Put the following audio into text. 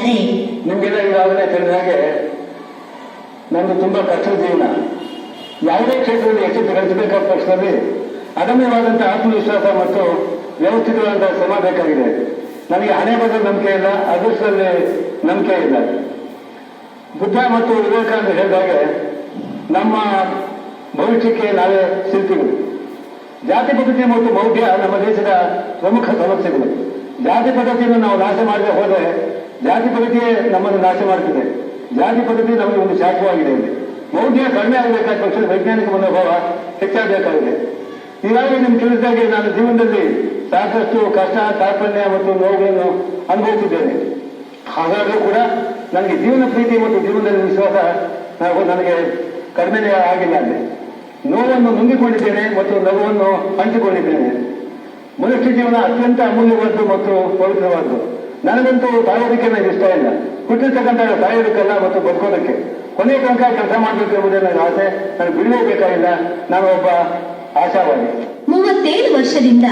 ತಿಳಿಸಿದ್ದಾರೆ. ನಿಮಗೆಲ್ಲ ಈಗಾಗಲೇ ತಿಳಿದ ಹಾಗೆ ನಂದು ತುಂಬಾ ಕಷ್ಟದ ಜೀವನ. ಯಾವುದೇ ಕ್ಷೇತ್ರದಲ್ಲಿ ಯಶಸ್ಸು ಗಳಿಸಬೇಕಾದ ಪಕ್ಷದಲ್ಲಿ ಅದಮ್ಯವಾದಂತಹ ಆತ್ಮವಿಶ್ವಾಸ ಮತ್ತು ವ್ಯವಸ್ಥಿತವಾದಂತಹ ಶ್ರಮ ಬೇಕಾಗಿದೆ. ನನಗೆ ಹಣೆ ಬರದ ನಂಬಿಕೆ ಇಲ್ಲ, ಅದೃಷ್ಟದಲ್ಲಿ ನಂಬಿಕೆ ಇಲ್ಲ. ಬುದ್ಧ ಮತ್ತು ವಿವೇಕಾನಂದ ಹೇಳಿದಾಗೆ ನಮ್ಮ ಭವಿಷ್ಯಕ್ಕೆ ನಾವೇ ಶಿಲ್ಪಿಗಳು. ಜಾತಿ ಪದ್ಧತಿ ಮತ್ತು ಮೌಢ್ಯ ನಮ್ಮ ದೇಶದ ಪ್ರಮುಖ ಸಮಸ್ಯೆಗಳು. ಜಾತಿ ಪದ್ಧತಿಯನ್ನು ನಾವು ನಾಶ ಮಾಡದೆ ಹೋದರೆ ಜಾತಿ ಪದ್ಧತಿಯೇ ನಮ್ಮನ್ನು ನಾಶ ಮಾಡುತ್ತದೆ. ಜಾತಿ ಪದ್ಧತಿ ನಮಗೆ ಒಂದು ಶಾಖವಾಗಿದೆ. ಇಲ್ಲಿ ಮೌಢ್ಯ ಕಡಿಮೆ ಆಗಬೇಕಾದ ಪಕ್ಷದ ವೈಜ್ಞಾನಿಕ ಮನೋಭಾವ ಹೆಚ್ಚಾಗಬೇಕಾಗಿದೆ. ಈಗಾಗಲೇ ನಿಮ್ಗೆ ತಿಳಿದಾಗೆ ನಾನು ಜೀವನದಲ್ಲಿ ಸಾಕಷ್ಟು ಕಷ್ಟ, ಕಾರ್ಪಣ್ಯ ಮತ್ತು ನೋವುಗಳನ್ನು ಅನುಭವಿಸಿದ್ದೇನೆ. ಹಾಗಾದರೂ ಕೂಡ ನನಗೆ ಜೀವನ ಪ್ರೀತಿ ಮತ್ತು ಜೀವನದಲ್ಲಿ ವಿಶ್ವಾಸ ನನಗೆ ಕಡಿಮೆ ಆಗಿಲ್ಲ. ಅಲ್ಲಿ ನೋವನ್ನು ನುಂಗಿಕೊಂಡಿದ್ದೇನೆ ಮತ್ತು ನಗುವನ್ನು ಹಂಚಿಕೊಂಡಿದ್ದೇನೆ. ಮನುಷ್ಯ ಜೀವನ ಅತ್ಯಂತ ಅಮೂಲ್ಯವಾದ್ದು ಮತ್ತು ಪವಿತ್ರವಾದ್ದು. ನನಗಂತೂ ಸಾಯೋದಕ್ಕೆ ನನಗೆ ಇಷ್ಟ ಇಲ್ಲ. ಹುಟ್ಟಿರ್ತಕ್ಕಂಥ ಸಾಯೋದಕ್ಕಲ್ಲ ಮತ್ತು ಬದುಕೋದಕ್ಕೆ. ಕೊನೆಯ ತನಕ ಕೆಲಸ ಮಾಡಬೇಕು ಎಂಬುದೇ ನನ್ನ ಆಸೆ. ನನಗೆ ಬಿಡುವೆ ಬೇಕಾಗಿಲ್ಲ. ನಾನು ಒಬ್ಬ ಆಶಾವಾದಿ. 37 ವರ್ಷದಿಂದ